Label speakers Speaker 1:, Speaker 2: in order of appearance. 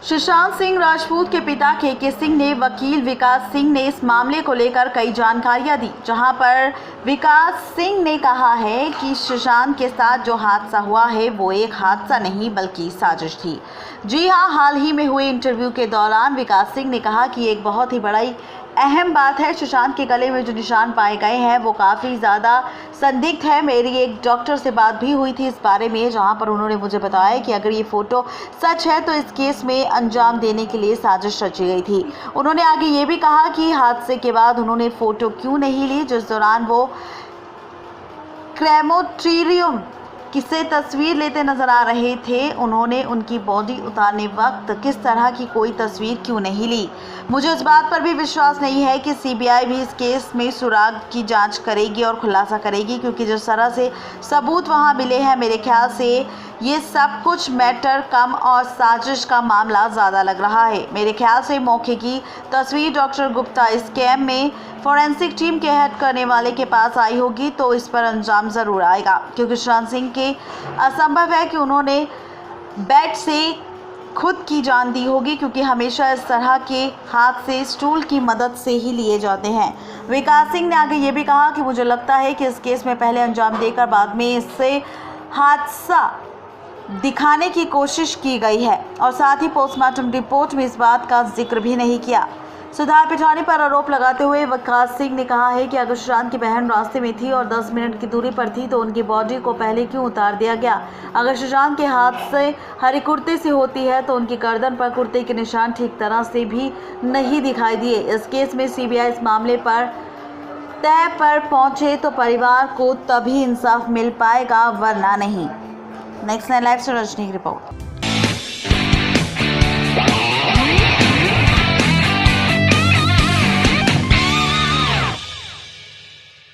Speaker 1: सुशांत सिंह राजपूत के पिता के सिंह ने वकील विकास सिंह ने इस मामले को लेकर कई जानकारियां दी, जहां पर विकास सिंह ने कहा है कि सुशांत के साथ जो हादसा हुआ है वो एक हादसा नहीं बल्कि साजिश थी। जी हां, हाल ही में हुए इंटरव्यू के दौरान विकास सिंह ने कहा कि एक बहुत ही बड़ी अहम बात है, सुशांत के गले में जो निशान पाए गए हैं वो काफ़ी ज़्यादा संदिग्ध है। मेरी एक डॉक्टर से बात भी हुई थी इस बारे में, जहां पर उन्होंने मुझे बताया कि अगर ये फ़ोटो सच है तो इस केस में अंजाम देने के लिए साजिश रची गई थी। उन्होंने आगे ये भी कहा कि हादसे के बाद उन्होंने फ़ोटो क्यों नहीं ली, जिस दौरान वो क्रेमेटोरियम किसे तस्वीर लेते नजर आ रहे थे, उन्होंने उनकी बॉडी उतारने वक्त किस तरह की कोई तस्वीर क्यों नहीं ली। मुझे इस बात पर भी विश्वास नहीं है कि सीबीआई भी इस केस में सुराग की जांच करेगी और खुलासा करेगी, क्योंकि जिस तरह से सबूत वहां मिले हैं, मेरे ख्याल से ये सब कुछ मैटर कम और साजिश का मामला ज़्यादा लग रहा है। मेरे ख्याल से मौके की तस्वीर डॉक्टर गुप्ता स्कैम में फॉरेंसिक टीम के हेड करने वाले के पास आई होगी तो इस पर अंजाम ज़रूर आएगा, क्योंकि सुशांत सिंह के असंभव है कि उन्होंने बेड से खुद की जान दी होगी, क्योंकि हमेशा इस तरह के हादसे स्टूल की मदद से ही लिए जाते हैं। विकास सिंह ने आगे ये भी कहा कि मुझे लगता है कि इस केस में पहले अंजाम देकर बाद में इससे हादसा दिखाने की कोशिश की गई है, और साथ ही पोस्टमार्टम रिपोर्ट में इस बात का जिक्र भी नहीं किया। सुधार पिठानी पर आरोप लगाते हुए विकास सिंह ने कहा है कि अगर सुशांत की बहन रास्ते में थी और 10 मिनट की दूरी पर थी तो उनकी बॉडी को पहले क्यों उतार दिया गया। अगर सुशांत के हाथ से हरी कुर्ते से होती है तो उनकी गर्दन पर कुर्ते के निशान ठीक तरह से भी नहीं दिखाई दिए। इस केस में सीबीआई इस मामले पर तय पर पहुंचे तो परिवार को तभी इंसाफ मिल पाएगा, वरना नहीं। नेक्स्ट 9 लाइव से रजनी की रिपोर्ट।